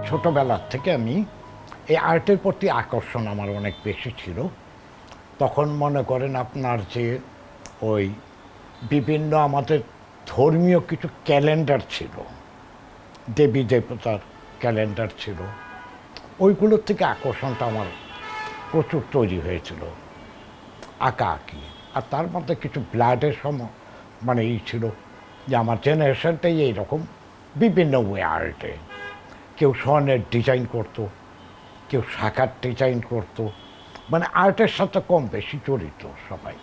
ছোটোবেলার থেকে আমি এই আর্টের প্রতি আকর্ষণ আমার অনেক বেশি ছিল। তখন মনে করেন আপনার যে ওই বিভিন্ন আমাদের ধর্মীয় কিছু ক্যালেন্ডার ছিল, দেবী দেবতার ক্যালেন্ডার ছিল, ওইগুলোর থেকে আকর্ষণটা আমার প্রচুর তৈরি হয়েছিল, আঁকা আঁকি। আর তার মধ্যে কিছু ব্লাডের মানে ছিল যে আমার জেনারেশনটাই এইরকম বিভিন্ন ওয়ে আর্টে। কেউ স্বর্ণের ডিজাইন করতো, কেউ শাখার ডিজাইন করতো, মানে আর্টের সাথে কম বেশি জড়িত সবাই।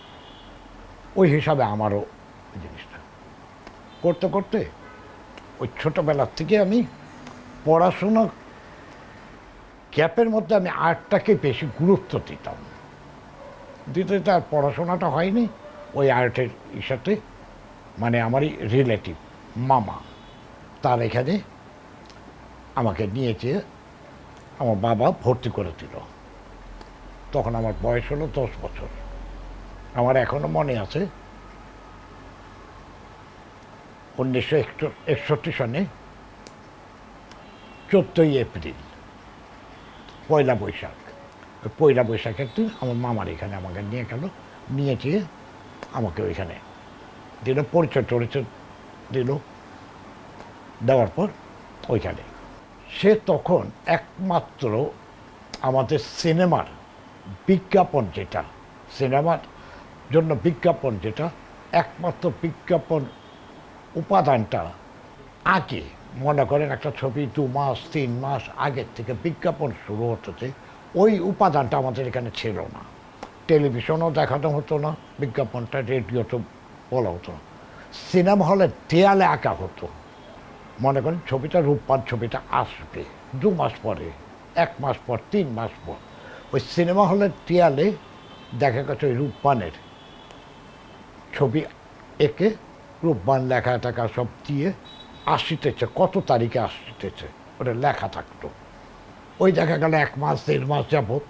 ওই হিসাবে আমারও জিনিসটা করতে করতে ওই ছোটোবেলার থেকে আমি পড়াশোনা গ্যাপের মধ্যে আমি আর্টটাকে বেশি গুরুত্ব দিতাম। দিতে দিতে আর পড়াশোনাটা হয়নি ওই আর্টের সাথে। মানে আমারই রিলেটিভ মামা, তার এখানে আমাকে নিয়ে যেয়ে আমার বাবা ভর্তি করে দিল। তখন আমার বয়স হলো 10 বছর। আমার এখনও মনে আছে 1961 সনে 14ই এপ্রিল, পয়লা বৈশাখ। ওই পয়লা বৈশাখের দিন আমার মামার এখানে আমাকে নিয়ে গেল, নিয়ে যেয়ে আমাকে ওইখানে দিল, পরিচয় টরিচয় দিল। দেওয়ার পর ওইখানে সে তখন একমাত্র আমাদের সিনেমার বিজ্ঞাপন যেটা, সিনেমার জন্য বিজ্ঞাপন যেটা, একমাত্র বিজ্ঞাপন উপাদানটা আগে মনে করেন একটা ছবি 2 মাস 3 মাস আগের থেকে বিজ্ঞাপন শুরু হতেছে, ওই উপাদানটা আমাদের এখানে ছিল না। টেলিভিশনও দেখানো হতো না বিজ্ঞাপনটা, রেডিওতে বলা হতো না। সিনেমা হলে দেয়ালে আঁকা হতো। মনে করেন ছবিটা রূপবান ছবিটা আসবে 2 মাস পরে, 1 মাস পর, 3 মাস পর, ওই সিনেমা হলের দেয়ালে দেখা গেছে ওই রূপবানের ছবি এঁকে রূপবান লেখা টাকা সব দিয়ে আসিতেছে, কত তারিখে আসিতেছে ওটা লেখা থাকতো। ওই দেখা গেল 1 মাস 1.5 মাস যাবৎ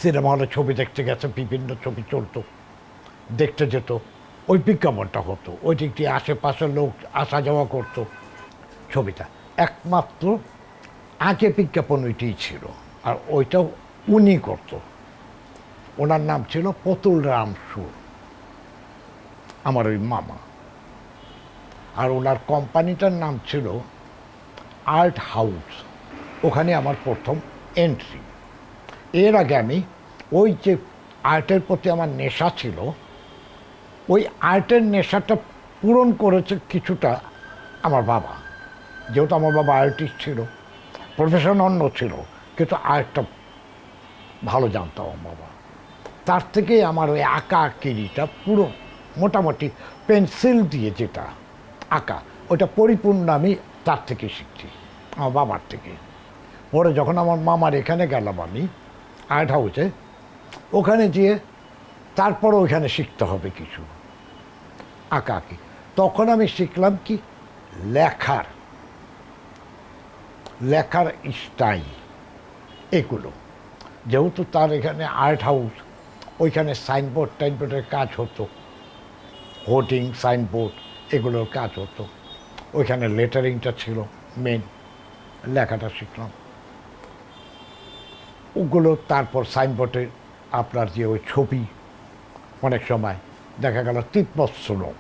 সিনেমা হলে ছবি দেখতে গেছে, বিভিন্ন ছবি চলতো, দেখতে যেত, ওই বিজ্ঞাপনটা হতো। ওই দিক দিয়ে আশেপাশের লোক আসা যাওয়া করতো। ছবিটা একমাত্র আগে বিজ্ঞাপন ওইটাই ছিল, আর ওইটাও উনি করতো। ওনার নাম ছিল পতুল রাম সুর, আমার ওই মামা। আর ওনার কোম্পানিটার নাম ছিল আর্ট হাউস। ওখানে আমার প্রথম এন্ট্রি। এর আগে আমি ওই যে আর্টের প্রতি আমার নেশা ছিল, ওই আর্টের নেশাটা পূরণ করেছে কিছুটা আমার বাবা। যেহেতু আমার বাবা আর্টিস্ট ছিল, প্রফেশন অন্য ছিল, কিন্তু আর্টটা ভালো জানতো আমার বাবা। তার থেকেই আমার ওই আঁকা আঁকিটা পুরো মোটামুটি পেন্সিল দিয়ে যেটা আঁকা, ওটা পরিপূর্ণ আমি তার থেকে শিখছি, আমার বাবার থেকে। পরে যখন আমার মামার এখানে গেলাম আমি আর্ট হাউসে, ওখানে যেয়ে তারপর ওইখানে শিখতে হবে কিছু আঁকা আঁকি। তখন আমি শিখলাম কি লেখার স্টাইল এগুলো। যেহেতু তার এখানে আর্ট হাউস, ওইখানে সাইনবোর্ড টাইনবোর্ডের কাজ হতো, হোর্ডিং সাইনবোর্ড এগুলোর কাজ হতো। ওইখানে লেটারিংটা ছিল মেন, লেখাটা শিখলাম ওগুলো। তারপর সাইনবোর্ডে আপনার যে ওই ছবি, অনেক সময় দেখা গেল তিব্বত সোনো,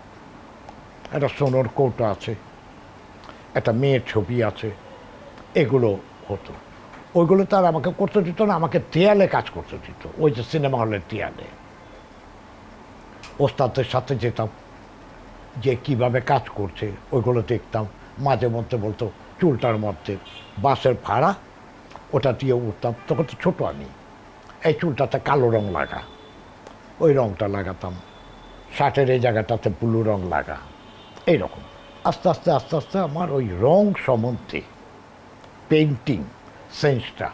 একটা সোনোর কৌটো আছে, একটা মেয়ের ছবি আছে, এগুলো হতো। ওইগুলো তার আমাকে করতে দিত না, আমাকে দেয়ালে কাজ করতে দিত। ওই যে সিনেমা হলের দেয়ালে ওস্তাদের সাথে যেতাম, যে কিভাবে কাজ করছে ওইগুলো দেখতাম। মাঝে মধ্যে বলতো চুলটার মধ্যে বাসের ভাড়া, ওটা দিয়ে উঠতাম। তখন তো ছোটো আমি, এই চুলটাতে কালো রং লাগা, ওই রংটা লাগাতাম। শার্টের এই জায়গাটাতে ব্লু রং লাগা, এইরকম। আস্তে আস্তে আস্তে আস্তে আমার ওই রং সম্বন্ধে পেইন্টিং সেন্সটা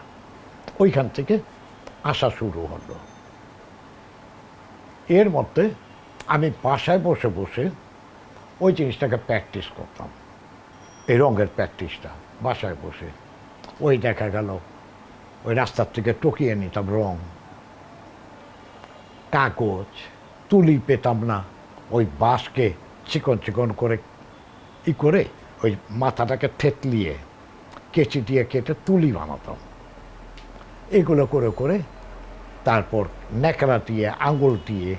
ওইখান থেকে আসা শুরু হলো। এর মধ্যে আমি বাসায় বসে বসে ওই জিনিসটাকে প্র্যাকটিস করতাম, এই রঙের প্র্যাকটিসটা বাসায় বসে। ওই দেখা গেল ওই রাস্তার থেকে টকিয়ে নিতাম রং, কাগজ, তুলি পেতাম না, ওই বাঁশকে চিকন চিকন করে করে ওই মাথাটাকে থেতলিয়ে কেচি দিয়ে কেটে তুলি বানাতাম। এগুলো করে করে তারপর ন্যাকড়া দিয়ে আঙুল দিয়ে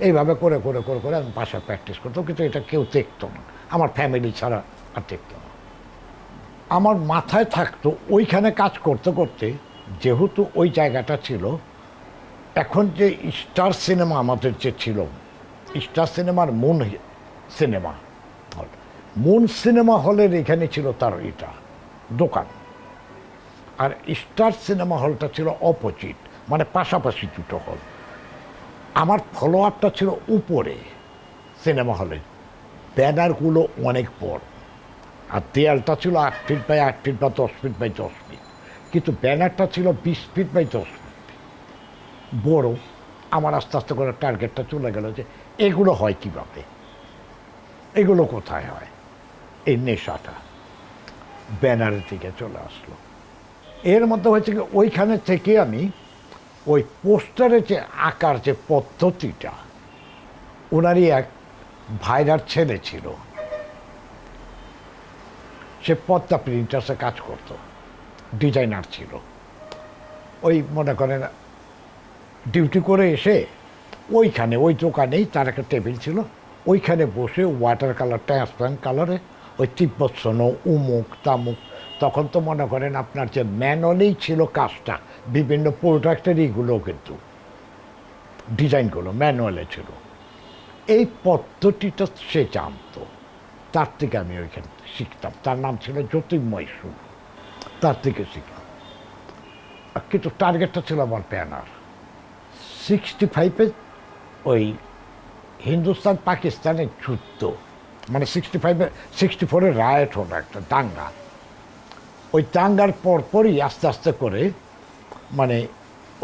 এইভাবে করে করে করে করে আমি বাসায় প্র্যাকটিস করতাম, কিন্তু এটা কেউ দেখতো না, আমার ফ্যামিলি ছাড়া আর দেখতো না। আমার মাথায় থাকতো ওইখানে কাজ করতে করতে, যেহেতু ওই জায়গাটা ছিল, এখন যে স্টার সিনেমা আমাদের যে ছিল, স্টার সিনেমার moon cinema hall, moon cinema হলের এখানে ছিল তার এটা দোকান, আর স্টার সিনেমা হলটা ছিল অপোজিট, মানে পাশাপাশি দুটো হল। আমার ফলো আপটা ছিল উপরে সিনেমা হলে, ব্যানারগুলো অনেক বড়, আর দেয়ালটা ছিল 8 ফিট বাই 8 ফিট বা 10 ফিট বাই 10 ফিট, কিন্তু ব্যানারটা ছিল 20 ফিট বাই 10 ফিট বড়। আমার আস্তে আস্তে করে টার্গেটটা চলে গেল যে এগুলো হয় কীভাবে, এগুলো কোথায় হয়, এই নেশাটা ব্যানারের দিকে চলে আসলো। এর মধ্যে হয়েছে কি, ওইখানে থেকে আমি ওই পোস্টারে যে আঁকার যে পদ্ধতিটা, ওনারই এক ভাইরার ছেলে ছিল, সে পদ্মা প্রিন্টার্সে কাজ করত, ডিজাইনার ছিল। ওই মনে করেন ডিউটি করে এসে ওইখানে ওই দোকানেই তার একটা টেবিল ছিল, ওইখানে বসে ওয়াটার কালার, ট্রান্সপারেন্ট কালারে ওই তিব্বত সোনো, উমুক তামুক, তখন তো মনে করেন আপনার যে ম্যানুয়ালেই ছিল কাজটা, বিভিন্ন প্রোডাক্টের এইগুলো কিন্তু ডিজাইনগুলো ম্যানুয়ালে ছিল। এই পদ্ধতিটা সে জানতো, তার থেকে আমি ওইখানে শিখতাম। তার নাম ছিল জ্যোতির্ময় সুর, তার থেকে শিখলাম। কিন্তু টার্গেটটা ছিল আমার ব্যানার 65-এ, ওই হিন্দুস্তান পাকিস্তানের যুদ্ধ, মানে 65-এ 64-এ রায়ট হলো একটা দাঙ্গা। ওই দাঙ্গার পরপরই আস্তে আস্তে করে মানে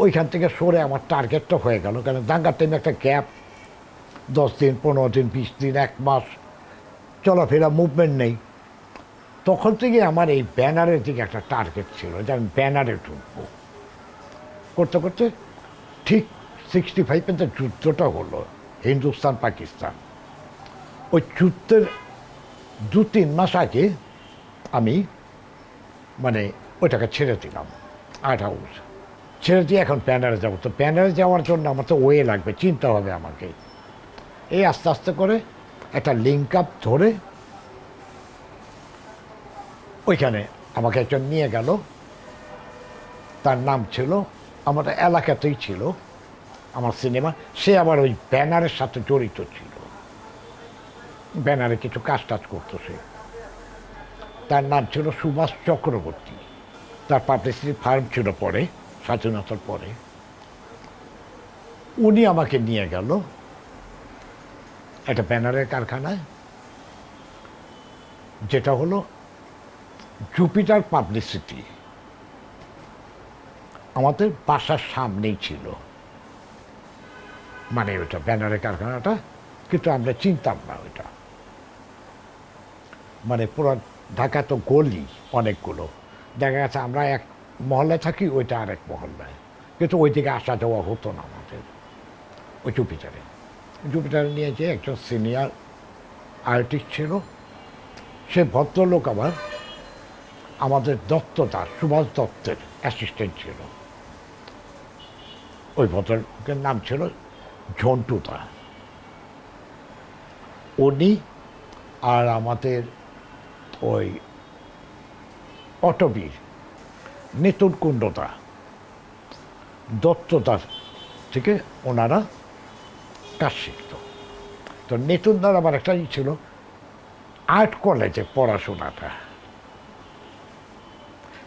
ওইখান থেকে সরে আমার টার্গেটটা হয়ে গেল, কারণ দাঙ্গার টাইমে একটা গ্যাপ, 10 দিন 15 দিন 20 দিন 1 মাস চলাফেরা মুভমেন্ট নেই। তখন থেকে আমার এই ব্যানারের দিকে একটা টার্গেট ছিল যে আমি ব্যানারে ঢুকবো। করতে করতে ঠিক 65-এ যে যুদ্ধটা হলো হিন্দুস্তান পাকিস্তান, ওই যুদ্ধের 2-3 মাস আগে আমি মানে ওইটাকে ছেড়ে দিলাম, আর্ট হাউস ছেড়ে দিয়ে এখন ব্যানারে যাবো। তো ব্যানারে যাওয়ার জন্য আমার তো ওয়ে লাগবে, চিন্তা হবে আমাকে। এই আস্তে আস্তে করে একটা লিঙ্ক আপ ধরে ওইখানে আমাকে একজন নিয়ে গেল, তার নাম ছিল, আমাদের এলাকাতেই ছিল আমার সিনেমা, সে আবার ওই ব্যানারের সাথে জড়িত ছিল, ব্যানারে কিছু কাজ টাজ করতো সে। তার নাম ছিল সুভাষ চক্রবর্তী, তার পাবলিসিটি ফার্ম ছিল পরে, স্বাধীনতার পরে। উনি আমাকে নিয়ে গেল একটা ব্যানারের কারখানায়, যেটা হলো জুপিটার পাবলিসিটি, আমাদের বাসার সামনেই ছিল মানে ওইটা ব্যানারের কারখানাটা, কিন্তু আমরা চিনতাম না ওইটা। মানে পুরো ঢাকা তো গলি অনেকগুলো, দেখা গেছে আমরা এক মহল্লায় থাকি, ওইটা আরেক মহল্লায়, কিন্তু ওই দিকে আসা যাওয়া হতো না আমাদের। ওই জুপিটারে নিয়ে যে একজন সিনিয়র আর্টিস্ট ছিল, সে ভদ্রলোক আবার আমাদের দত্ত দাস, সুভাষ দত্তের অ্যাসিস্ট্যান্ট ছিল। ওই ভদ্রলোকের নাম ছিল ঝন্টু দা। উনি আর আমাদের ওই অটোবীর নিতুন কুণ্ডদা, দত্তদার থেকে ওনারা কাজ শিখত। তো নিতুনদার আবার একটা ছিল আর্ট কলেজে পড়াশোনাটা,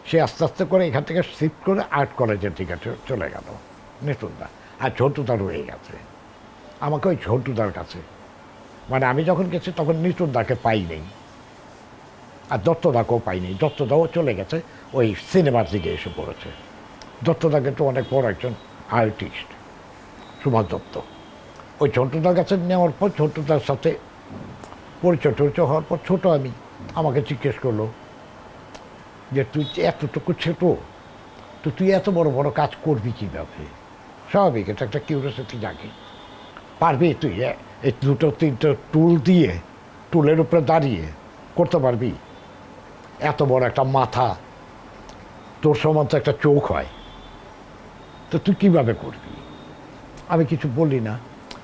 সে আস্তে আস্তে করে এখান থেকে শিফট করে আর্ট কলেজের দিকে চলে গেল নিতুনদা, আর ঝন্টুদা রয়ে গেছে। আমাকে ওই ঝন্টুদার কাছে, মানে আমি যখন গেছি তখন নিতুনদাকে পাই নেই, আর দত্তদাকেও পাইনি, দত্তদাও চলে গেছে ওই সিনেমার দিকে এসে পড়েছে। দত্তদা কিন্তু অনেক বড় একজন আর্টিস্ট, সুভাষ দত্ত। ওই ঝন্টুদার কাছে নেওয়ার পর ঝন্টুদার সাথে পরিচয় টরিচয় হওয়ার পর ছোটো আমি, আমাকে জিজ্ঞেস করলো যে তুই এতটুকু ছোটো, তো তুই এত বড় বড় কাজ করবি কীভাবে? স্বাভাবিক, এটা একটা কিউরিওসিটি জাগে, পারবি তুই এই 2-3টা টুল দিয়ে, টুলের উপরে দাঁড়িয়ে করতে পারবি? এত বড় একটা মাথা, তোর সমান তো একটা চোখ হয়, তো তুই কীভাবে করবি? আমি কিছু বলি না,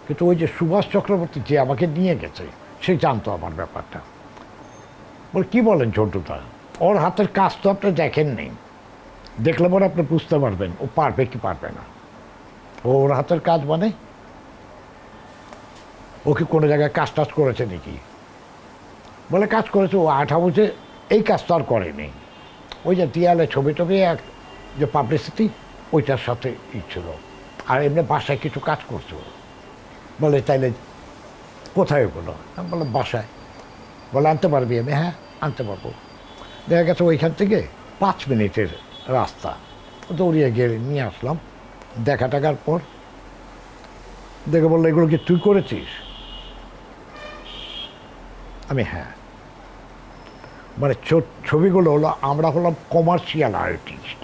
কিন্তু ওই যে সুভাষ চক্রবর্তী যে আমাকে নিয়ে গেছে সে জানতো আমার ব্যাপারটা। বলে কী বলেন ঝন্টুদা, ওর হাতের কাজ তো আপনি দেখেন নেই, দেখলে পরে আপনি বুঝতে পারবেন ও পারবে কি পারবে না। ওর হাতের কাজ মানে ও কি কোনো জায়গায় কাজ টাজ করেছে নাকি? বলে কাজ করেছে, ও 8 বুঝে এই কাজ তো আর করেনি। ওই যে দেয়ালে ছবি টবি এক যে পাবলিসিটি ওইটার সাথে ছিল, আর এমনি বাসায় কিছু কাজ করছো। বলে তাইলে কোথায় ওগুলো? আমি বললাম বাসায়। বলে আনতে পারবি? আমি হ্যাঁ আনতে পারবো। দেখা গেছে ওইখান থেকে 5 মিনিটের রাস্তা, দৌড়িয়ে গিয়ে নিয়ে আসলাম। দেখা টাকার পর দেখে বললো এগুলো কি তুই করেছিস? আমি হ্যাঁ। মানে ছবিগুলো হলো, আমরা হলাম কমার্শিয়াল আর্টিস্ট,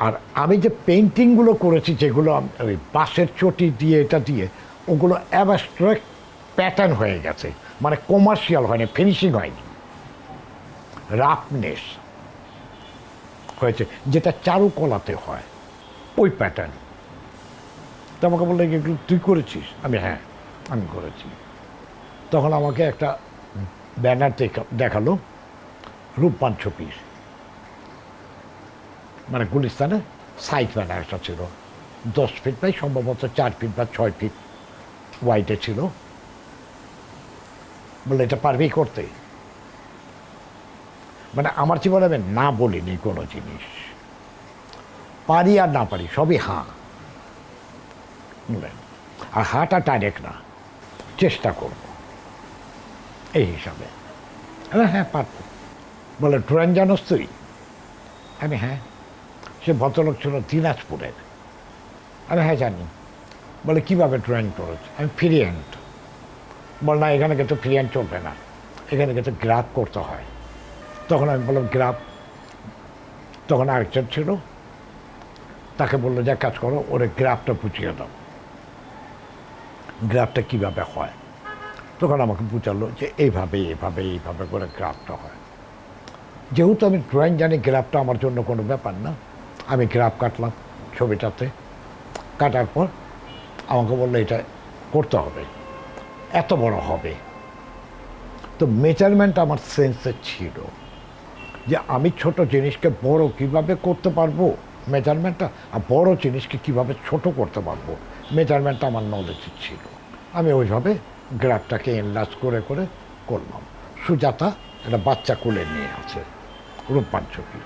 আর আমি যে পেন্টিংগুলো করেছি যেগুলো ওই বাঁশের চটি দিয়ে এটা দিয়ে, ওগুলো অ্যাবস্ট্রাক্ট প্যাটার্ন হয়ে গেছে, মানে কমার্শিয়াল হয়নি, ফিনিশিং হয়নি, রাফনেস হয়েছে যেটা চারুকলাতে হয়, ওই প্যাটার্ন। তো আমাকে বললো এগুলো তুই করেছিস? আমি হ্যাঁ আমি করেছি। তখন আমাকে একটা ব্যানার দেখালো, রূপবান ছবির, মানে গুলিস্তানে সাইড ব্যানার একটা ছিল, 10 ফিট বাই সম্ভবত 4 ফিট বা 6 ফিট ওয়াইডে ছিল। বলে এটা পারবেই করতে? মানে আমার জীবনে আমি না বলিনি কোনো জিনিস, পারি আর না পারি সবই হাঁ, বুঝলেন? আর হাঁটা ডাইরেক্ট না, চেষ্টা করব এই হিসাবে। হ্যাঁ পারবো। বলে ড্রয়িং জানোস তুই? আমি হ্যাঁ। সে ভদ্রলোক ছিল দিনাজপুরের। আমি হ্যাঁ জানি। বলে কীভাবে ড্রয়িং করেছ? আমি ফ্রি হ্যান্ড। বল না এখানে কিন্তু ফ্রি হ্যান্ড চলবে না, এখানে কিন্তু গ্রাফ করতে হয়। তখন আমি বললাম গ্রাফ। তখন আরেকজন ছিল, তাকে বললো যে কাজ করো, ওরে গ্রাফটা বুঝিয়ে দাও, গ্রাফটা কীভাবে হয়। তখন আমাকে বুঝালো যে এইভাবে এইভাবে এইভাবে করে গ্রাফটা হয়। যেহেতু আমি ড্রয়িং জানি, গ্রাফটা আমার জন্য কোনো ব্যাপার না। আমি গ্রাফ কাটলাম ছবিটাতে, কাটার পর আমাকে বললো এটা করতে হবে, এত বড় হবে। তো মেজারমেন্ট আমার সেন্সে ছিল যে আমি ছোট জিনিসকে বড় কিভাবে করতে পারবো, মেজারমেন্টটা, আর বড় জিনিসকে কিভাবে ছোট করতে পারবো, মেজারমেন্টটা আমার নলেজে ছিল। আমি ওইভাবে গ্রাফটাকে এনলার্জ করে করে করলাম। সুজাতা একটা বাচ্চা কোলে নিয়ে আছে, রূপবান ছবি,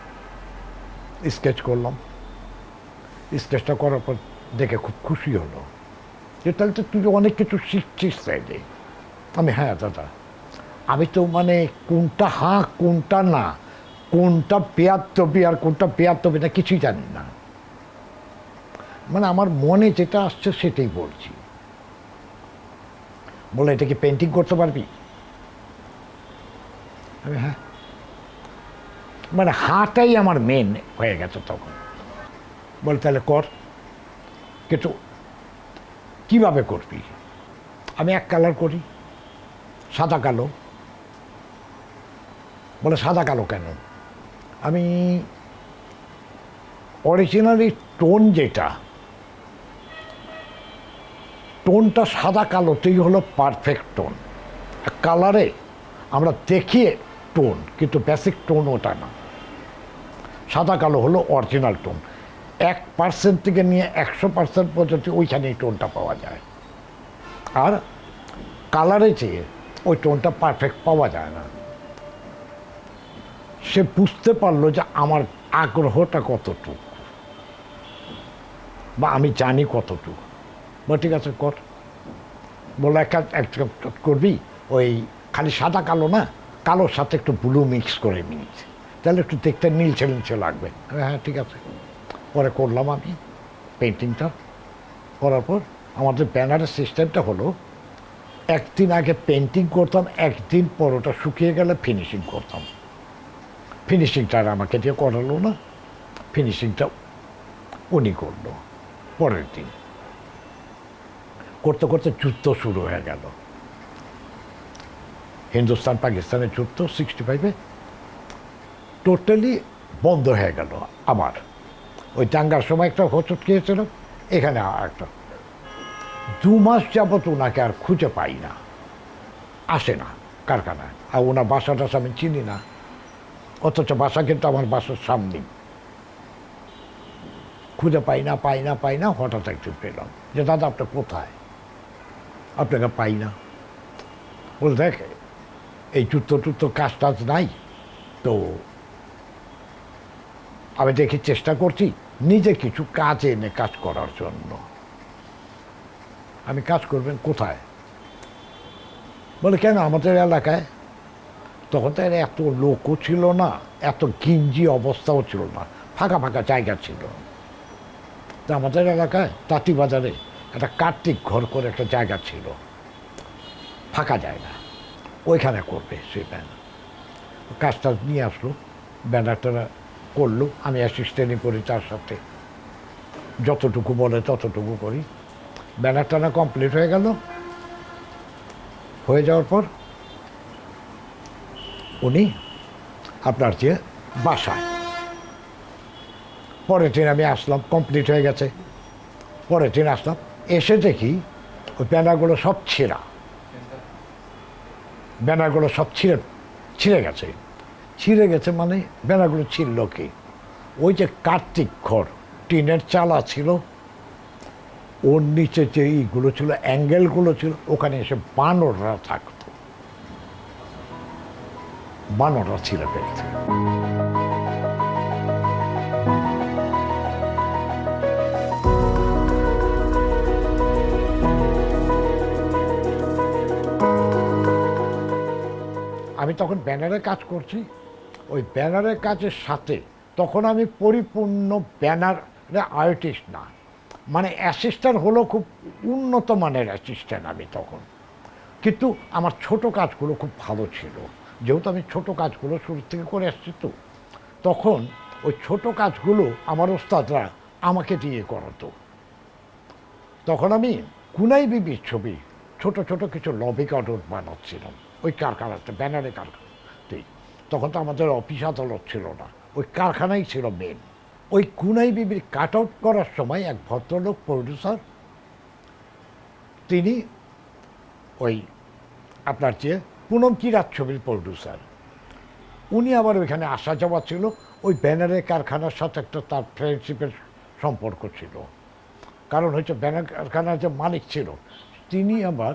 স্কেচ করলাম। স্কেচটা করার পর দেখে খুব খুশি হলো যে তাহলে তো তুই অনেক কিছু শিখছিস তাইলে। আমি হ্যাঁ দাদা, আমি তো মানে কোনটা হাঁ কোনটা না, কোনটা পেয়াত্তবি আর কোনটা পেয়াত্তবি না কিছুই জানি না, মানে আমার মনে যেটা আসছে সেটাই বলছি। বলে এটা কি পেন্টিং করতে পারবি? আমি হ্যাঁ। মানে হাঁটাই আমার মেন হয়ে গেছে তখন। বলে তাহলে কর, কিন্তু কীভাবে করবি? আমি এক কালার করি, সাদা কালো। বলে সাদা কালো কেন? আমি অরিজিনালি টোন যেটা, টোনটা সাদা কালোতেই হলো পারফেক্ট টোন। কালারে আমরা দেখি টোন, কিন্তু বেসিক টোন ওটা না। সাদা কালো হলো অরিজিনাল টোন, 1% থেকে নিয়ে 100% পর্যন্ত ওইখানেই টোনটা পাওয়া যায়। আর কালারে চেয়ে ওই টোনটা পারফেক্ট পাওয়া যায় না। সে বুঝতে পারলো যে আমার আগ্রহটা কতটুকু বা আমি জানি কতটুকু। বা ঠিক আছে কর। বলো এক করবি, ওই খালি সাদা কালো না, কালোর সাথে একটু ব্লু মিক্স করে নিস, তাহলে একটু দেখতে নীলচে নীলচে লাগবে। হ্যাঁ ঠিক আছে। পরে করলাম আমি পেন্টিংটা। করার পর আমাদের ব্যানারের সিস্টেমটা হলো, একদিন আগে পেন্টিং করতাম, একদিন পর ওটা শুকিয়ে গেলে ফিনিশিং করতাম। ফিনিশিংটা আর আমাকে দিয়ে করালো না, ফিনিশিংটা উনি করলো পরের দিন। করতে করতে যুদ্ধ শুরু হয়ে গেল, হিন্দুস্তান পাকিস্তানের যুদ্ধ 65-এ। টোটালি বন্ধ হয়ে গেল আমার। ওই দাঙ্গার সময় একটা হোঁচট খেয়েছিল, এখানে একটা 2 মাস যাবত ওনাকে আর খুঁজে পাই না, আসে না কারখানায়। আর ওনার বাসা টাসা আমি চিনি না, অথচ বাসা কিন্তু আমার বাসার সামনেই। খুঁজে পাই না, হঠাৎ একদিন পেলাম যে দাদা আপনি কোথায়, আপনাকে পাই না। বল দেখ এই যুদ্ধ কাজ টাজ নাই তো, আমি দেখি চেষ্টা করছি নিজে কিছু কাজ এনে কাজ করার জন্য। আমি কাজ করবেন কোথায়? বলে কেন আমাদের এলাকায়। তখন তো এত লোকও ছিল না, এত গিঞ্জি অবস্থাও ছিল না, ফাঁকা ফাঁকা জায়গা ছিল। তা আমাদের এলাকায় তাঁতিবাজারে একটা কার্তিক ঘর করে একটা জায়গা ছিল, ফাঁকা জায়গা, ওইখানে করবে সেই ব্যানার। কাজটা নিয়ে আসলো, ব্যানারটা করলো, আমি অ্যাসিস্ট্যান্টই করি তার সাথে, যতটুকু বলে ততটুকু করি। ব্যানারটা না কমপ্লিট হয়ে গেল। হয়ে যাওয়ার পর উনি আপনার যে বাসায়, পরের দিন আমি আসলাম, কমপ্লিট হয়ে গেছে। পরের দিন আসলাম, এসে দেখি ওই ব্যানারগুলো সব ছেঁড়া, ব্যানারগুলো সব ছিঁড়ে গেছে। ছিঁড়ে গেছে মানে ব্যানারগুলো ছিঁড়ল কি? ওই যে কার্তিক ঘর টিনের চালা ছিল, ওর নিচে যে ইগুলো ছিল, অ্যাঙ্গেলগুলো ছিল, ওখানে এসে বানররা থাকতো, বানররা ছিঁড়ে ফেলছে। আমি তখন ব্যানারে কাজ করছি, ওই ব্যানারের কাজের সাথে তখন আমি পরিপূর্ণ ব্যানারে আর্টিস্ট না, মানে অ্যাসিস্ট্যান্ট হলো খুব উন্নত মানের অ্যাসিস্ট্যান্ট আমি তখন। কিন্তু আমার ছোট কাজগুলো খুব ভালো ছিল, যেহেতু আমি ছোট কাজগুলো শুরু থেকে করে আসছি। তো তখন ওই ছোট কাজগুলো আমার ওস্তাদরা আমাকে দিয়ে করাতো। তখন আমি কুনাই বিবির ছবি ছোট ছোট কিছু লবি কার্টুন বানাচ্ছিলাম ওই কারখানাতে, ব্যানারে কারখানাতেই। তখন তো আমাদের অফিস আদালত ছিল না, ওই কারখানাই ছিল মেন। ওই কুনাই বিবির কাট আউট করার সময় এক ভদ্রলোক প্রডিউসার, তিনি ওই আপনার যে পুনম কিরাত ছবির প্রডিউসার, উনি আবার ওইখানে আসা যাওয়া ছিল। ওই ব্যানারের কারখানার সাথে একটা তার ফ্রেন্ডশিপের সম্পর্ক ছিল, কারণ হচ্ছে ব্যানার কারখানার যে মালিক ছিল তিনি আবার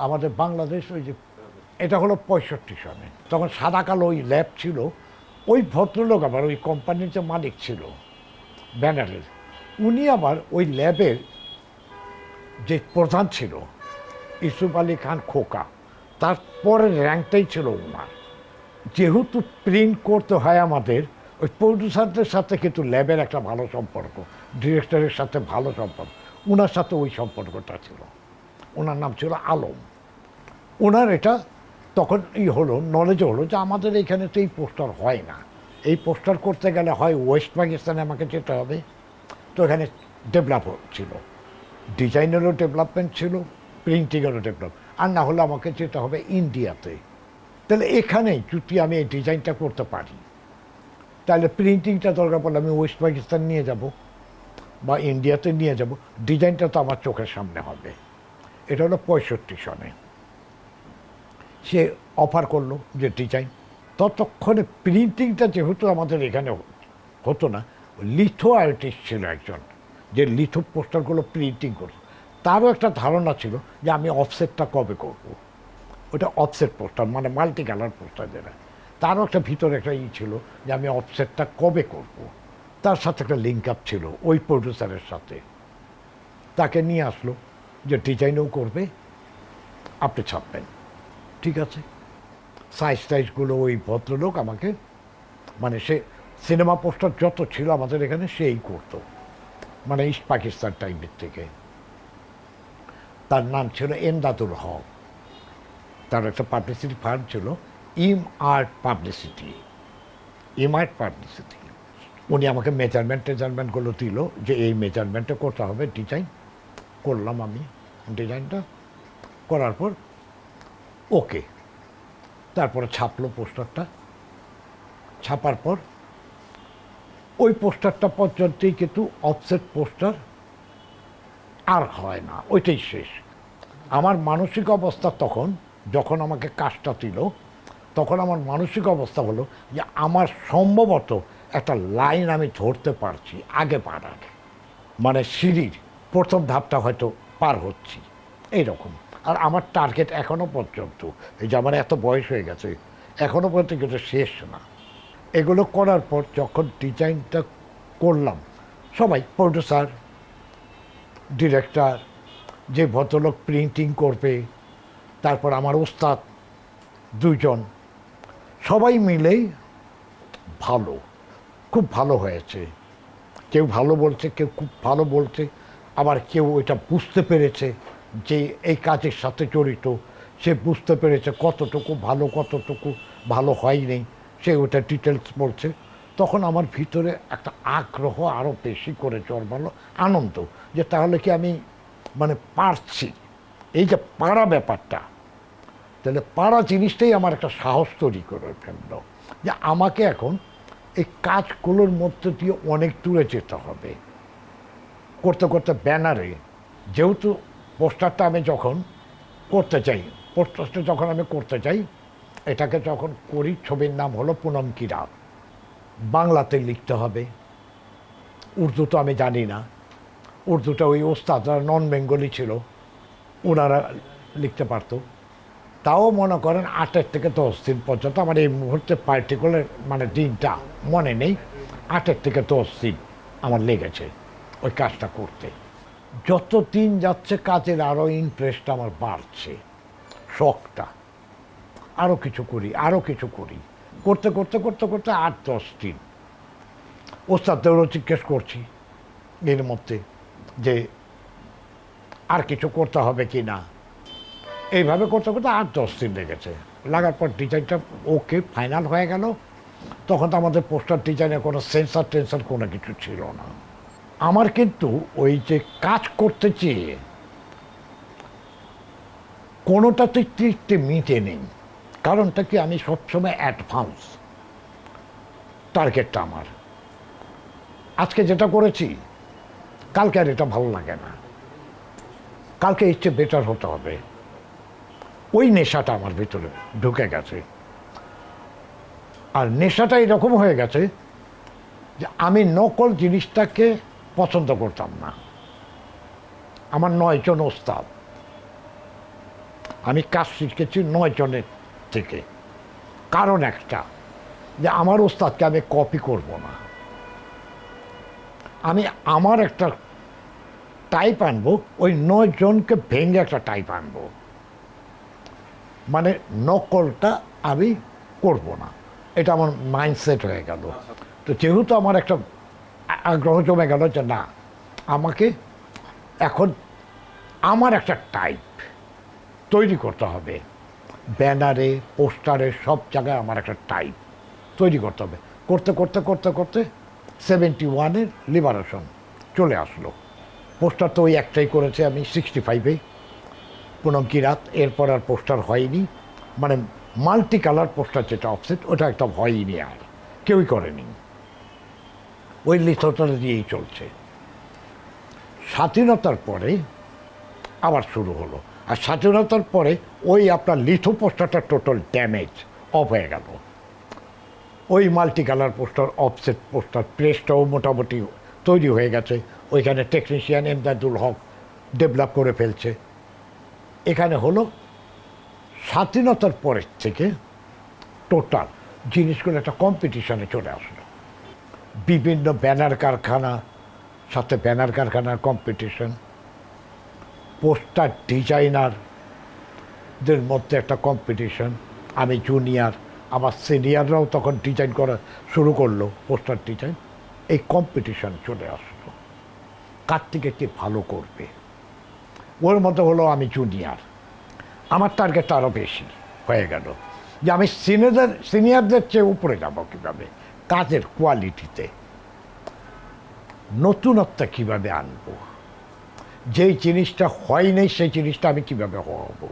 আমাদের বাংলাদেশ, ওই যে এটা হলো 65 সনে, তখন সাদা কালো ওই ল্যাব ছিল। ওই ভদ্রলোক আবার ওই কোম্পানির যে মালিক ছিল ব্যানারের, উনি আবার ওই ল্যাবের যে প্রধান ছিল ইউসুফ আলী খান খোকা, তারপরের র্যাঙ্কটাই ছিল ওনার। যেহেতু প্রিন্ট করতে হয় আমাদের, ওই প্রডিউসারদের সাথে কিন্তু ল্যাবের একটা ভালো সম্পর্ক, ডিরেক্টরের সাথে ভালো সম্পর্ক, ওনার সাথে ওই সম্পর্কটা ছিল। ওনার নাম ছিল আলম। ওনার এটা তখন হলো নলেজ হলো যে আমাদের এখানে তো এই পোস্টার হয় না, এই পোস্টার করতে গেলে হয় ওয়েস্ট পাকিস্তানে আমাকে যেতে হবে। তো এখানে ডেভেলপ ছিল, ডিজাইনেরও ডেভেলপমেন্ট ছিল, প্রিন্টিংয়েরও ডেভেলপ, আর না হলে আমাকে যেতে হবে ইন্ডিয়াতে। তাহলে এখানেই যদি আমি এই ডিজাইনটা করতে পারি, তাহলে প্রিন্টিংটা দরকার পড়লে আমি ওয়েস্ট পাকিস্তান নিয়ে যাব বা ইন্ডিয়াতে নিয়ে যাব, ডিজাইনটা তো আমার চোখের সামনে হবে। এটা হলো 65 সনে। সে অফার করলো যে ডিজাইন, ততক্ষণে প্রিন্টিংটা যেহেতু আমাদের এখানে হতো না, লিথো আর্টিস্ট ছিল একজন, যে লিথো পোস্টারগুলো প্রিন্টিং করতো। তারও একটা ধারণা ছিল যে আমি অফসেটটা কবে করব, ওটা অফসেট পোস্টার মানে মাল্টি কালার পোস্টার যেটা, তারও একটা ভিতরে একটা ছিল যে আমি অফসেটটা কবে করব। তার সাথে একটা লিঙ্ক আপ ছিল ওই প্রডিউসারের সাথে, তাকে নিয়ে আসলো যে ডিজাইনও করবে, আপনি ছাপবেন। ঠিক আছে, সাইজ টাইজগুলো ওই ভদ্রলোক আমাকে, মানে সে সিনেমা পোস্টার যত ছিল আমাদের এখানে সেই করতো, মানে ইস্ট পাকিস্তান টাইমের থেকে। তার নাম ছিল এমদাদুল হক, তার একটা পাবলিসিটি ফার্ম ছিল ইম আর্ট পাবলিসিটি, ইম আর্ট পাবলিসিটি। উনি আমাকে মেজারমেন্টগুলো দিল যে এই মেজারমেন্টে করতে হবে ডিজাইন। করলাম আমি ডিজাইনটা, করার পর ওকে, তারপরে ছাপলো পোস্টারটা। ছাপার পর ওই পোস্টারটা পর্যন্তই কিন্তু অফসেট পোস্টার আর হয় না, ওইটাই শেষ। আমার মানসিক অবস্থা তখন, যখন আমাকে কাজটা দিল, তখন আমার মানসিক অবস্থা হলো যে আমার সম্ভবত একটা লাইন আমি ধরতে পারছি আগে পারার, মানে সিঁড়ির প্রথম ধাপটা হয়তো পার হচ্ছি এইরকম। আর আমার টার্গেট এখনও পর্যন্ত, এই যে আমার এত বয়স হয়ে গেছে, এখনও পর্যন্ত কিন্তু শেষ না। এগুলো করার পর যখন ডিজাইনটা করলাম, সবাই প্রডিউসার, ডিরেক্টর, যে ভদ্রলোক প্রিন্টিং করবে, তারপর আমার ওস্তাদ দুজন, সবাই মিলেই ভালো, খুব ভালো হয়েছে। কেউ ভালো বলছে, কেউ খুব ভালো বলছে, আবার কেউ এটা বুঝতে পেরেছে যে এই কাজের সাথে জড়িত, সে বুঝতে পেরেছে কতটুকু ভালো কতটুকু ভালো হয়নি, সে ওটা ডিটেলস বলছে। তখন আমার ভিতরে একটা আগ্রহ আরও বেশি করে জন্মালো, আনন্দ, যে তাহলে কি আমি মানে পারছি, এই যে পারা ব্যাপারটা, তাহলে পারা জিনিসটাই আমার একটা সাহস তৈরি করে ফেললো যে আমাকে এখন এই কাজগুলোর মধ্যে দিয়ে অনেক দূরে যেতে হবে। করতে করতে ব্যানারে, যেহেতু পোস্টারটা আমি যখন করতে চাই, পোস্টারটা যখন আমি করতে চাই, এটাকে যখন করি, ছবির নাম হলো পুনম কি রাত, বাংলাতে লিখতে হবে, উর্দু তো আমি জানি না, উর্দুটা ওই ওস্তাদরা নন বেঙ্গলি ছিল, ওনারা লিখতে পারতো। তাও মনে করেন 8 থেকে 10 দিন পর্যন্ত, আমার এই মুহূর্তে পার্টিকুলার মানে দিনটা মনে নেই, 8 থেকে 10 দিন আমার লেগেছে ওই কাজটা করতে। যত দিন যাচ্ছে কাজের আরও ইন্টারেস্ট আমার বাড়ছে, শখটা আরও কিছু করি, আরও কিছু করি, করতে করতে করতে করতে 8-10 দিন ওস্তাদদেরও জিজ্ঞেস করছি এর মধ্যে যে আর কিছু করতে হবে কি না। এইভাবে করতে করতে 8-10 দিন লেগেছে। লাগার পর ডিজাইনটা ওকে ফাইনাল হয়ে গেল। তখন তো আমাদের পোস্টার ডিজাইনের কোনো সেন্সার টেন্সার কোনো কিছু ছিল না। আমার কিন্তু ওই যে কাজ করতে চেয়ে কোনোটাতে তৃপ্তি মিটে নেই। কারণটা কি, আমি সবসময় অ্যাডভান্স টার্গেটটা আমার। আজকে যেটা করেছি, কালকে আর এটা ভালো লাগে না, কালকে ইচ্ছে বেটার হতে হবে। ওই নেশাটা আমার ভিতরে ঢুকে গেছে। আর নেশাটা এরকম হয়ে গেছে যে আমি নকল জিনিসটাকে পছন্দ করতাম না। আমার 9 জন ওস্তাদ, আমি কাজ শিখেছি 9 জনের থেকে। কারণ একটা, যে আমার ওস্তাদকে আমি কপি করব না, আমি আমার একটা টাইপ আনবো, ওই 9 জনকে ভেঙে একটা টাইপ আনবো, মানে নকলটা আমি করব না। এটা আমার মাইন্ডসেট হয়ে গেল। তো যেহেতু আমার একটা আগ্রহ জমে গেল যে না, আমাকে এখন আমার একটা টাইপ তৈরি করতে হবে, ব্যানারে, পোস্টারে, সব জায়গায় আমার একটা টাইপ তৈরি করতে হবে। করতে করতে করতে করতে 71-এর লিবারেশন চলে আসলো। পোস্টার তো ওই একটাই করেছে আমি 65-এ, পুনম কি রাত। এরপর আর পোস্টার হয়নি, মানে মাল্টি কালার পোস্টার যেটা অফসেট, ওটা একটা হয়নি, আর কেউই করেনি। ওই লিথোটা দিয়েই চলছে। স্বাধীনতার পরে আবার শুরু হলো। আর স্বাধীনতার পরে ওই আপনার লিথো পোস্টারটা টোটাল ড্যামেজ, অফ হয়ে গেল। ওই multi colour poster, offset poster, প্রেসটাও মোটামুটি তৈরি হয়ে গেছে। ওইখানে টেকনিশিয়ান এমদাদুল হক ডেভেলপ করে ফেলছে। এখানে হলো স্বাধীনতার পরের থেকে টোটাল জিনিসগুলো একটা কম্পিটিশনে চলে আসলো। বিভিন্ন ব্যানার কারখানা, সাথে ব্যানার কারখানার কম্পিটিশন, পোস্টার ডিজাইনারদের মধ্যে একটা কম্পিটিশন। আমি জুনিয়র, আমার সিনিয়ররাও তখন ডিজাইন করা শুরু করলো, পোস্টার ডিজাইন। এই কম্পিটিশন চলে আসলো, কার থেকে কে ভালো করবে। ওর মধ্যে হলো আমি জুনিয়র, আমার টার্গেটটা আরও বেশি হয়ে গেল যে আমি সিনিয়রদের চেয়ে উপরে যাবো কীভাবে, কাজের কোয়ালিটিতে নতুনত্ব কীভাবে আনবো, যেই জিনিসটা হয় নাই সেই জিনিসটা আমি কীভাবে হওয়াবো।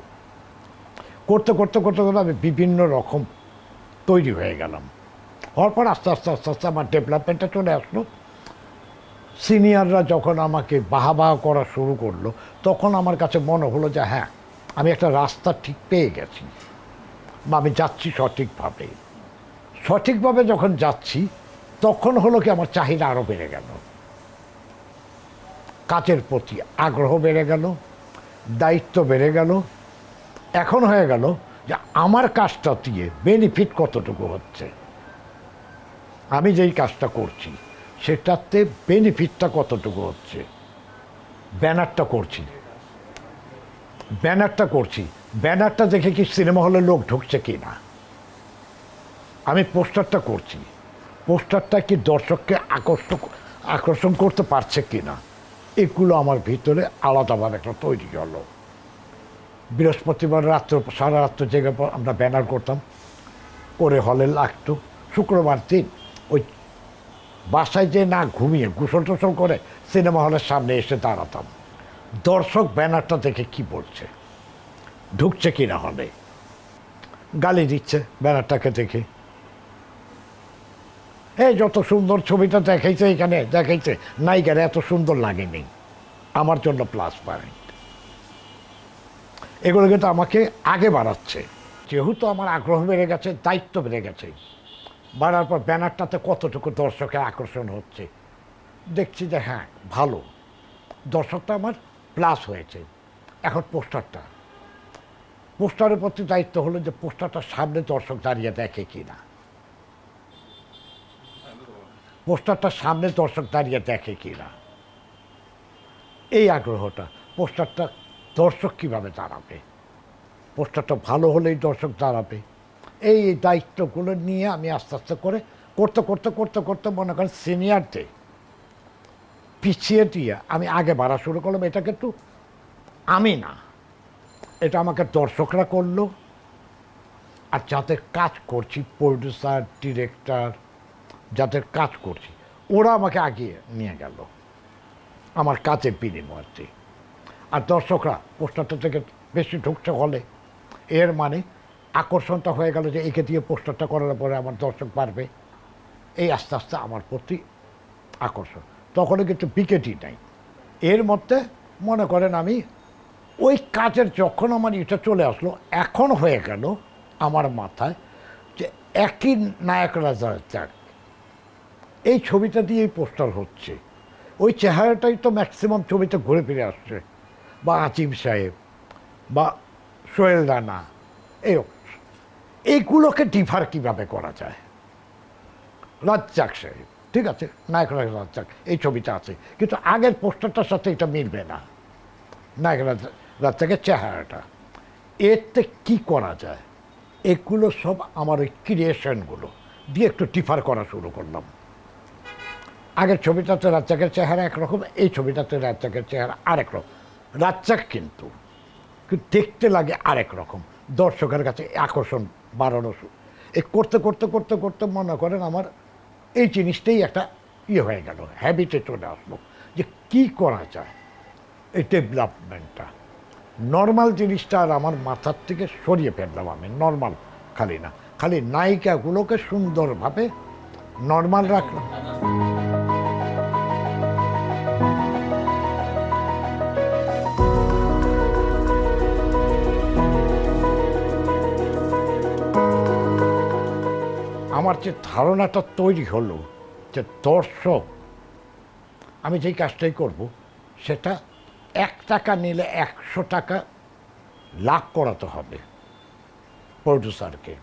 করতে করতে করতে করতে আমি বিভিন্ন রকম তৈরি হয়ে গেলাম। হওয়ার পর আস্তে আস্তে আস্তে আস্তে আমার ডেভেলপমেন্টটা চলে আসলো। সিনিয়ররা যখন আমাকে বাহা করা শুরু করলো, তখন আমার কাছে মনে হলো যে হ্যাঁ, আমি একটা রাস্তা ঠিক পেয়ে গেছি, বা আমি যাচ্ছি সঠিকভাবে। সঠিকভাবে যখন যাচ্ছি, তখন হলো কি আমার চাহিদা আরও বেড়ে গেল, কাজের প্রতি আগ্রহ বেড়ে গেল, দায়িত্ব বেড়ে গেল। এখন হয়ে গেল যে আমার কাজটা দিয়ে বেনিফিট কতটুকু হচ্ছে, আমি যেই কাজটা করছি সেটাতে বেনিফিটটা কতটুকু হচ্ছে। ব্যানারটা দেখে কি সিনেমা হলে লোক ঢুকছে কি না, আমি পোস্টারটা করছি, পোস্টারটা কি দর্শককে আকর্ষণ করতে পারছে কি না, এগুলো আমার ভিতরে আলাদাভাবে একটা তৈরি হলো। বৃহস্পতিবার রাত্র সারা রাত্র জেগে আমরা ব্যানার করতাম, করে হলে লাগতো। শুক্রবার দিন ওই বাসায় যে না ঘুমিয়ে গোসল টোসল করে সিনেমা হলের সামনে এসে দাঁড়াতাম, দর্শক ব্যানারটা দেখে কি বলছে, ঢুকছে কিনা হলে, গালি দিচ্ছে ব্যানারটাকে দেখে, এই যত সুন্দর ছবিটা দেখাইছে, এখানে দেখাইছে নায়িকার এত সুন্দর লাগেনি, আমার জন্য প্লাস পয়েন্ট। এগুলো কিন্তু আমাকে আগে বাড়াচ্ছে। যেহেতু আমার আগ্রহ বেড়ে গেছে, দায়িত্ব বেড়ে গেছে, বাড়ার পর ব্যানারটাতে কতটুকু দর্শকের আকর্ষণ হচ্ছে দেখছি যে হ্যাঁ ভালো, দর্শকটা আমার প্লাস হয়েছে। এখন পোস্টারের প্রতি দায়িত্ব হলো যে পোস্টারটার সামনে দর্শক দাঁড়িয়ে দেখে কি না, পোস্টারটার সামনে দর্শক দাঁড়িয়ে দেখে কি না, এই আগ্রহটা। পোস্টারটা দর্শক কীভাবে দাঁড়াবে, পোস্টারটা ভালো হলেই দর্শক দাঁড়াবে, এই দায়িত্বগুলো নিয়ে আমি আস্তে আস্তে করে করতে মনে করেন সিনিয়রদের পিছিয়ে দিয়ে আমি আগে বাড়া শুরু করলাম। এটা কিন্তু আমি না, এটা আমাকে দর্শকরা করলো। আর যাদের কাজ করছি, প্রডিউসার, ডিরেক্টর, যাদের কাজ করছি, ওরা আমাকে আগিয়ে নিয়ে গেল আমার কাজের বিনিময়ে। আর দর্শকরা পোস্টারটা থেকে বেশি ঢুকছে হলে, এর মানে আকর্ষণটা হয়ে গেল যে একে দিয়ে পোস্টারটা করার পরে আমার দর্শক বাড়বে, এই আস্তে আস্তে আমার প্রতি আকর্ষণ। তখনও কিন্তু বিকেটই নাই। এর মধ্যে মনে করেন আমি ওই কাজের যখন আমার এটা চলে আসলো, এখন হয়ে গেল আমার মাথায় যে একই নায়ক রাজাক, এই ছবিটা দিয়েই পোস্টার হচ্ছে, ওই চেহারাটাই তো ম্যাক্সিমাম ছবিতে ঘুরে ফিরে আসছে, বা আজিম সাহেব বা সোহেল রানা, এইগুলোকে ডিফার কীভাবে করা যায়। রাজ্জাক সাহেব, ঠিক আছে, নায়ক রাজ্জাক এই ছবিটা আছে, কিন্তু আগের পোস্টারটার সাথে এটা মিলবে না, নায়ক রাজ্জাকের চেহারাটা। এতে কি করা যায়, এগুলো সব আমার ওই ক্রিয়েশনগুলো দিয়ে একটু ডিফার করা শুরু করলাম। আগের ছবিটাতে রাজ্জাকের চেহারা একরকম, এই ছবিটাতে রাজ্জাকের চেহারা আরেক রকম। রাজ্জাক কিন্তু দেখতে লাগে আরেক রকম, দর্শকের কাছে আকর্ষণ বাড়ানো এই করতে মনে করেন আমার এই জিনিসটাই একটা হয়ে গেল, হ্যাবিটে চলে আসলো যে কি করা যায়। এই ডেভেলপমেন্টটা নর্মাল জিনিসটা আর আমার মাথার থেকে সরিয়ে ফেললাম আমি। নর্মাল খালি না, খালি নায়িকাগুলোকে সুন্দরভাবে নর্মাল রাখলাম। আমার যে ধারণাটা তৈরি হলো যে দর্শক, আমি যেই কাজটাই করব সেটা 1 টাকা নিলে 100 টাকা লাভ করাতে হবে প্রডিউসারকে।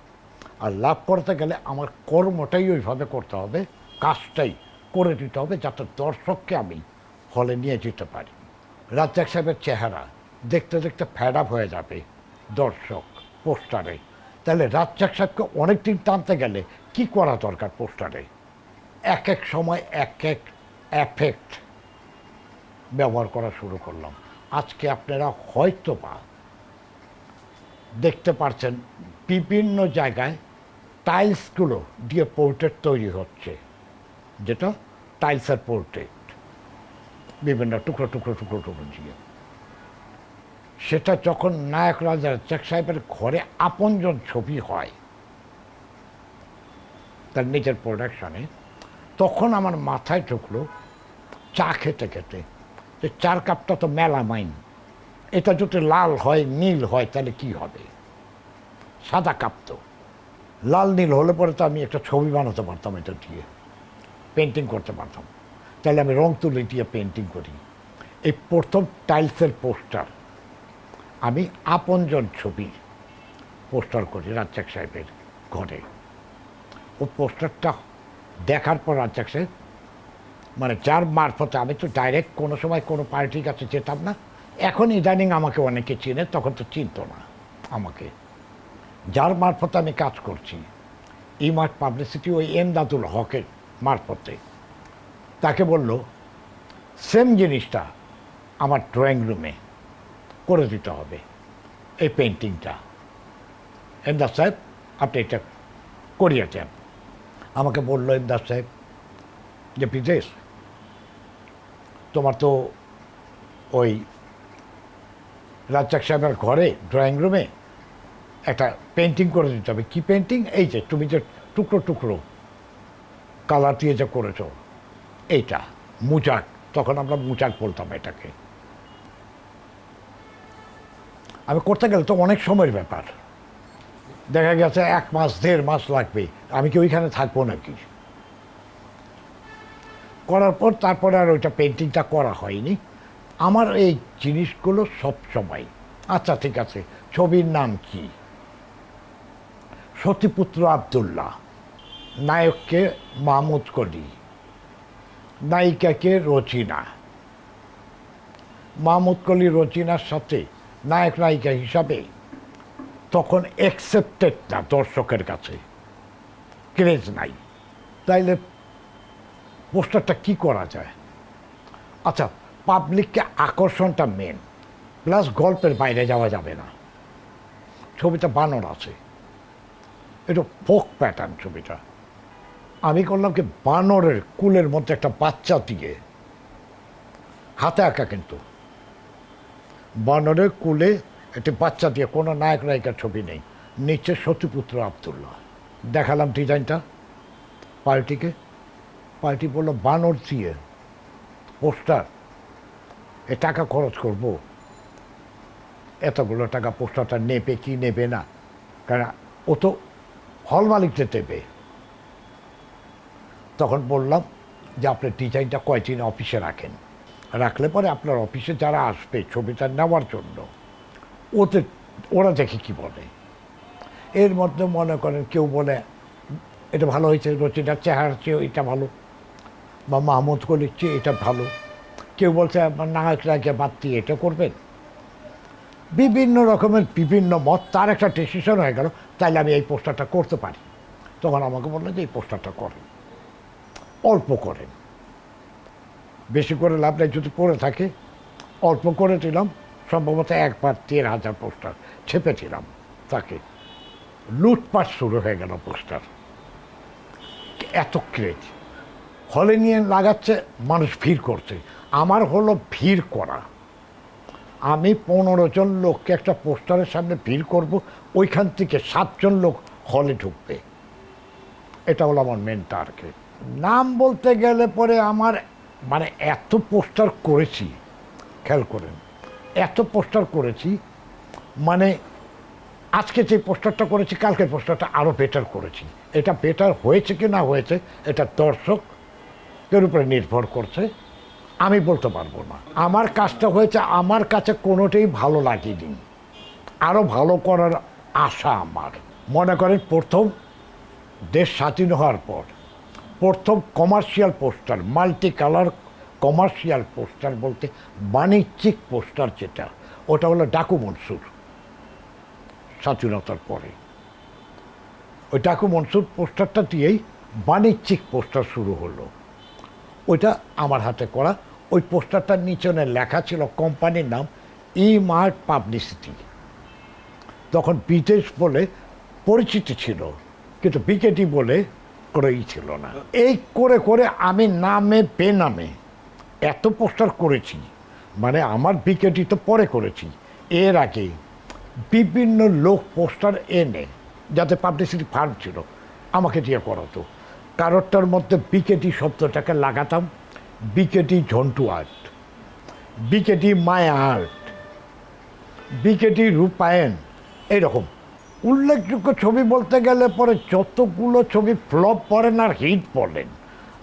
আর লাভ করতে গেলে আমার কর্মটাই ওইভাবে করতে হবে, কাজটাই করে দিতে হবে, যাতে দর্শককে আমি হলে নিয়ে যেতে পারি। রাজ্জাক সাহেবের চেহারা দেখতে দেখতে ফ্যাড আপ হয়ে যাবে দর্শক পোস্টারে, তাহলে রাজ্জাক সাহেবকে অনেক দিন টানতে গেলে কি করা দরকার পোস্টারে, এক এক সময় এক এক এফেক্ট ব্যবহার করা শুরু করলাম। আজকে আপনারা হয়তো বা দেখতে পারছেন বিভিন্ন জায়গায় টাইলসগুলো দিয়ে পোর্ট্রেট তৈরি হচ্ছে, যেটা টাইলসের পোর্ট্রেট, বিভিন্ন টুকরো দিয়ে। সেটা যখন নায়ক রাজ্জাক সাহেবের ঘরে আপনজন ছবি হয়, তার নিজের প্রোডাকশানে, তখন আমার মাথায় ঢুকলো চা খেতে খেতে যে চার কাপটা তো মেলামাইন, এটা যদি লাল হয় নীল হয় তাহলে কি হবে, সাদা কাপ তো, লাল নীল হলে পরে তো আমি একটা ছবি বানাতে পারতাম, এটা দিয়ে পেন্টিং করতে পারতাম। তাহলে আমি রং তুলি দিয়ে পেন্টিং করি। এই প্রথম টাইলসের পোস্টার আমি আপনজন ছবি পোস্টার করি রাজ্জাক সাহেবের ঘরে। ও পোস্টারটা দেখার পর রাজ্জাক সাহেব, মানে যার মারফতে, আমি তো ডাইরেক্ট কোনো সময় কোনো পার্টির কাছে যেতাম না, এখন ইদানিং আমাকে অনেকে চিনে, তখন তো চিনত না আমাকে, যার মারফতে আমি কাজ করছি ইমার্ট পাবলিসিটি, ওই এমদাদুল হকের মারফতে, তাকে বলল সেম জিনিসটা আমার ড্রয়িং রুমে করে দিতে হবে, এই পেন্টিংটা। এমদাদ সাহেব আপনি এটা করিয়েছেন। আমাকে বলল এমদাদ সাহেব যে বিদেশ, তোমার তো ওই রাজ্জাক সাহেবের ঘরে ড্রয়িং রুমে একটা পেন্টিং করে দিতে হবে। কী পেন্টিং? এই যে তুমি যে টুকরো টুকরো কালার দিয়ে যে করেছো, এইটা মুজাক, তখন আমরা মুজাক বলতাম এটাকে। আমি করতে গেলে তো অনেক সময়ের ব্যাপার, দেখা গেছে 1 মাস 1.5 মাস লাগবে, আমি কি ওইখানে থাকবো নাকি? করার পর তারপরে আর ওইটা পেন্টিংটা করা হয়নি। আমার এই জিনিসগুলো সব সময়, আচ্ছা ঠিক আছে, ছবির নাম কি? সতীপুত্র আবদুল্লাহ, নায়ককে মাহমুদ কলি, নায়িকাকে রচিনা। মাহমুদ কলি রচিনার সাথে নায়ক নায়িকা হিসাবে তখন অ্যাকসেপ্টেড না দর্শকের কাছে, ক্রেজ নাই। তাইলে পোস্টারটা কি করা যায়? আচ্ছা, পাবলিককে আকর্ষণটা মেন, প্লাস গল্পের বাইরে যাওয়া যাবে না। ছবিটা বানর আছে, এটা ফোক প্যাটার্ন ছবিটা। আমি করলাম কি, বানরের কুলের মধ্যে একটা বাচ্চা দিয়ে, হাতে আঁকা কিন্তু, বানরের কুলে একটি বাচ্চা দিয়ে, কোনো নায়ক নায়িকার ছবি নেই, নিচে সতীপুত্র আবদুল্লাহ। দেখালাম ডিজাইনটা পার্টিকে, পার্টি বললো বানর দিয়ে পোস্টার, এ টাকা খরচ করব, এতগুলো টাকা পোস্টারটা নেবে কি নেবে না, কারণ ও তো হল মালিকদের দেবে। তখন বললাম যে আপনার ডিজাইনটা কয়দিন অফিসে রাখেন, রাখলে পরে আপনার অফিসে যারা আসবে ছবিটা নেওয়ার জন্য, ওরা দেখে কি বলে। এর মধ্যে মনে করেন কেউ বলে এটা ভালো হয়েছে, রচিনার চেহারার চেয়ে এটা ভালো, বা মাহমুদ কলির চেয়ে এটা ভালো, কেউ বলছে আপনার নায়ক নায়িকা বাদ দিয়ে এটা করবেন। বিভিন্ন রকমের বিভিন্ন মত, তার একটা ডিসিশন হয়ে গেল, তাইলে আমি এই পোস্টারটা করতে পারি। তখন আমাকে বললো যে এই পোস্টারটা করেন, অল্প করেন, বেশি করে লাভ নেই, যদি পড়ে থাকে অল্প করে দিলাম। সম্ভবত 1,000 পোস্টার ছেপেছিলাম তাকে, লুটপাট শুরু হয়ে গেল পোস্টার। এত ক্রেজ, হলে নিয়ে লাগাচ্ছে, মানুষ ভিড় করছে। আমার হলো ভিড় করা, আমি 15 জন লোককে একটা পোস্টারের সামনে ভিড় করব, ওইখান থেকে 7 জন লোক হলে ঢুকবে, এটা হলো আমার মেন টার্গেট। নাম বলতে গেলে পরে আমার, মানে এত পোস্টার করেছি, খেয়াল করেন, এত পোস্টার করেছি, মানে আজকে যে পোস্টারটা করেছি কালকের পোস্টারটা আরও বেটার করেছি। এটা বেটার হয়েছে কি না হয়েছে এটা দর্শকের উপরে নির্ভর করছে, আমি বলতে পারবো না। আমার কাজটা হয়েছে, আমার কাছে কোনোটাই ভালো লাগেনি, আরও ভালো করার আশা আমার। মনে করেন প্রথম দেশ স্বাধীন হওয়ার পর প্রথম commercial poster, multi colour commercial poster বলতে বাণিজ্যিক পোস্টার যেটা, ওটা হলো ডাকু মনসুর। স্বাধীনতার পরে ওই ডাকু মনসুর পোস্টারটা দিয়েই বাণিজ্যিক পোস্টার শুরু হলো, ওইটা আমার হাতে করা। ওই পোস্টারটার নিচনে লেখা ছিল কোম্পানির নাম ইমার্ট পাবলিসিটি। তখন বিদেশ বলে পরিচিতি ছিল, কিন্তু বিকেটি বলে করেই ছিল না। এই করে করে আমি নামে বেনামে এত পোস্টার করেছি, মানে আমার বিকেটি তো পরে করেছি, এর আগে বিভিন্ন লোক পোস্টার এনে, যাতে পাবলিসিটি ফার্ম ছিল আমাকে দিয়ে করাতো, কারোরটার মধ্যে বিকেটি শব্দটাকে লাগাতাম, বিকেটি ঝন্টু আর্ট, বিকেটি মায়া আর্ট, বিকেটি রূপায়ণ, এইরকম উল্লেখযোগ্য ছবি বলতে গেলে পরে যতগুলো ছবি ফ্লপ পড়েন আর হিট পড়েন,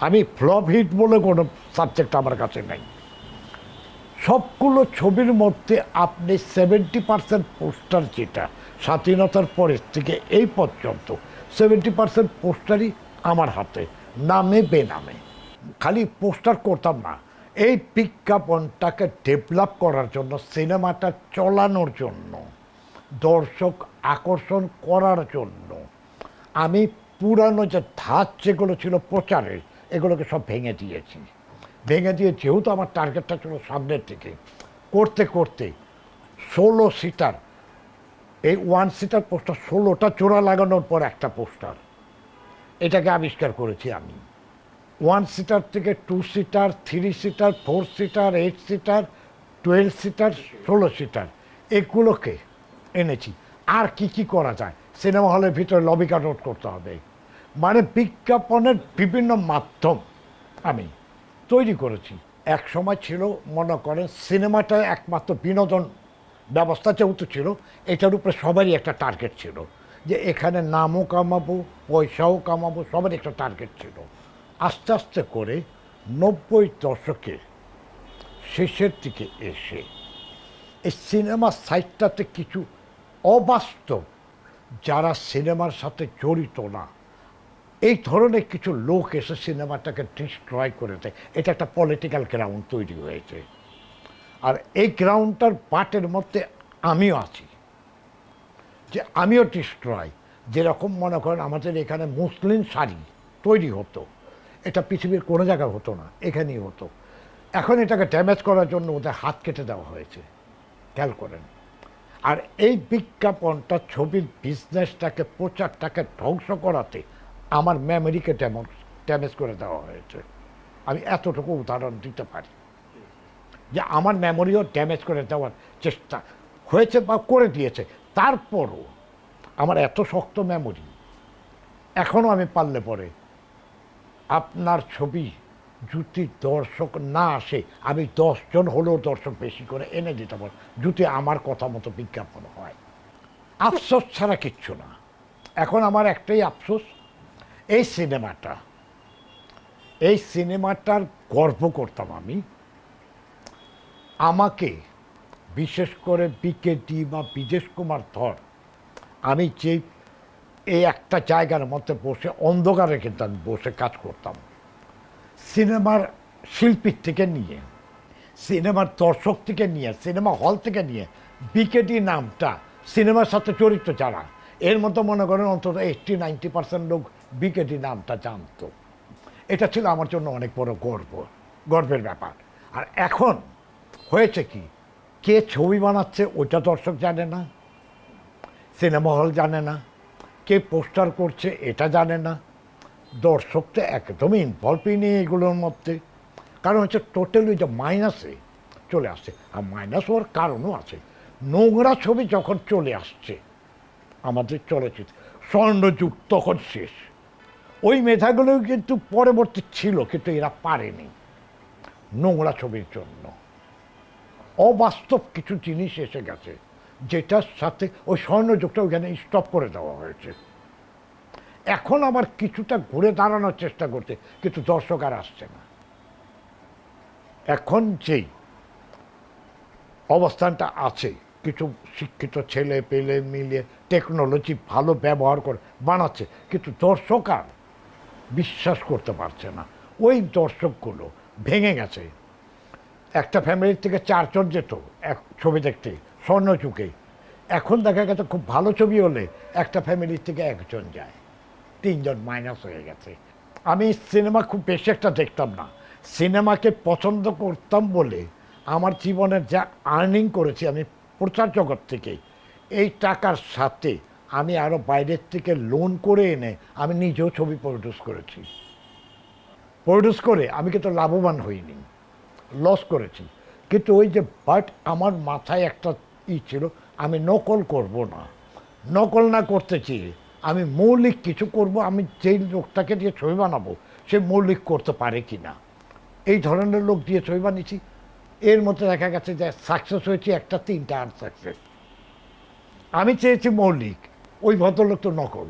আমি ফ্লপ হিট বলে কোনো সাবজেক্ট আমার কাছে নেই। সবগুলো ছবির মধ্যে আপনি 70% পোস্টার, যেটা স্বাধীনতার পরের থেকে এই পর্যন্ত 70% পোস্টারই আমার হাতে, নামে বেনামে। খালি পোস্টার করতাম না, এই বিজ্ঞাপনটাকে ডেভেলপ করার জন্য, সিনেমাটা চলানোর জন্য, দর্শক আকর্ষণ করার জন্য আমি পুরানো যে ধাঁচ যেগুলো ছিল প্রচারের, এগুলোকে সব ভেঙে দিয়েছি। ভেঙে দিয়ে যেহেতু আমার টার্গেটটা ছিল সামনের দিকে, করতে করতে 16 সিটার, এই 1 সিটার পোস্টার 16টা জোড়া লাগানোর পর একটা পোস্টার, এটাকে আবিষ্কার করেছি আমি। 1 সিটার থেকে 2 seater, 3 seater, 4 seater, 8 seater, 12 seater, 16 seater, এগুলোকে এনেছি। আর কি কি করা যায়, সিনেমা হলের ভিতরে লবি কাটআউট করতে হবে, মানে বিজ্ঞাপনের বিভিন্ন মাধ্যম আমি তৈরি করেছি। এক সময় ছিল, মনে করেন সিনেমাটা একমাত্র বিনোদন ব্যবস্থা যেহেতু ছিল, এটার উপরে সবারই একটা টার্গেট ছিল যে এখানে নামও কামাবো, পয়সাও কামাবো, সবারই একটা টার্গেট ছিল। আস্তে আস্তে করে 90 দশকের শেষের দিকে এসে এই সিনেমা সাইটটাতে কিছু অবাস্তব, যারা সিনেমার সাথে জড়িত না, এই ধরনের কিছু লোক এসে সিনেমাটাকে ডিস্ট্রয় করে দেয়। এটা একটা পলিটিক্যাল গ্রাউন্ড তৈরি হয়েছে, আর এই গ্রাউন্ডটার পার্টের মধ্যে আমিও আছি, যে আমিও ডিস্ট্রয়। যেরকম মনে করেন আমাদের এখানে মুসলিম শাড়ি তৈরি হতো, এটা পৃথিবীর কোনো জায়গায় হতো না, এখানেই হতো। এখন এটাকে ড্যামেজ করার জন্য ওদের হাত কেটে দেওয়া হয়েছে, খেয়াল করেন। আর এই বিজ্ঞাপনটা, ছবির বিজনেসটাকে, প্রচারটাকে ধ্বংস করাতে আমার মেমোরিকে ড্যামেজ করে দেওয়া হয়েছে। আমি এতটুকু উদাহরণ দিতে পারি যে আমার মেমোরিও ড্যামেজ করে দেওয়ার চেষ্টা হয়েছে বা করে দিয়েছে। তারপরও আমার এত শক্ত মেমোরি, এখনও আমি পারলে পরে আপনার ছবি যদি দর্শক না আসে, আমি 10 জন হলেও দর্শক বেশি করে এনে দিতে পারি, যদি আমার কথা মতো বিজ্ঞাপন হয়। আফসোস ছাড়া কিচ্ছু না। এখন আমার একটাই আফসোস, এই সিনেমাটার গর্ব করতাম আমি। আমাকে বিশেষ করে বিকেটি বা বিজেশ কুমার ধর, আমি যে এই একটা জায়গার মধ্যে বসে অন্ধকারে কিন্তু আমি বসে কাজ করতাম, সিনেমার শিল্পীর থেকে নিয়ে, সিনেমার দর্শক থেকে নিয়ে, সিনেমা হল থেকে নিয়ে, বিকেটি নামটা সিনেমার সাথে জড়িত যারা, এর মতো মনে করেন অন্তত 80-90% লোক বিকেটি নামটা জানতো। এটা ছিল আমার জন্য অনেক বড় গর্বের ব্যাপার। আর এখন হয়েছে কি, কে ছবি বানাচ্ছে ওইটা দর্শক জানে না, সিনেমা হল জানে না, কে পোস্টার করছে এটা জানে না, দর্শক তো একদমই ইনভলভই নেই এগুলোর মধ্যে। কারণ হচ্ছে টোটালি যে মাইনাসে চলে আসছে, আর মাইনাস হওয়ার কারণও আছে। নোংরা ছবি যখন চলে আসছে আমাদের চলচ্চিত্র, স্বর্ণযুগ তখন শেষ। ওই মেধাগুলো কিন্তু পরবর্তী ছিল, কিন্তু এরা পারেনি নোংরা ছবির জন্য। অবাস্তব কিছু জিনিস এসে গেছে, যেটার সাথে ওই স্বর্ণযুগটা ওইখানে স্টপ করে দেওয়া হয়েছে। এখন আবার কিছুটা ঘুরে দাঁড়ানোর চেষ্টা করছে, কিন্তু দর্শক আর আসছে না। এখন যেই অবস্থানটা আছে, কিছু শিক্ষিত ছেলে পেলে মিলিয়ে টেকনোলজি ভালো ব্যবহার করে বানাচ্ছে, কিন্তু দর্শক আর বিশ্বাস করতে পারছে না। ওই দর্শকগুলো ভেঙে গেছে। একটা ফ্যামিলির থেকে 4 জন যেত এক ছবি দেখতে স্বর্ণযুগে, এখন দেখা গেছে খুব ভালো ছবি হলে একটা ফ্যামিলির থেকে 1 জন যায়, 3 জন মাইনাস হয়ে গেছে। আমি সিনেমা খুব বেশি একটা দেখতাম না, সিনেমাকে পছন্দ করতাম বলে আমার জীবনের যা আর্নিং করেছি আমি প্রচার জগৎ থেকে, এই টাকার সাথে আমি আরও বাইরের থেকে লোন করে এনে আমি নিজেও ছবি প্রডিউস করেছি। প্রডিউস করে আমি কিন্তু লাভবান হইনি, লস করেছি। কিন্তু ওই যে বাট আমার মাথায় একটা ছিল, আমি নকল করব না। নকল না করতে চেয়ে আমি মৌলিক কিছু করব, আমি যেই লোকটাকে দিয়ে ছবি বানাবো সে মৌলিক করতে পারে কি না, এই ধরনের লোক দিয়ে ছবি বানিয়েছি। এর মধ্যে দেখা গেছে যে সাকসেস হয়েছে একটা, 3টা আনসাকসেস। আমি চেয়েছি মৌলিক, ওই ভদ্রলোক তো নকল।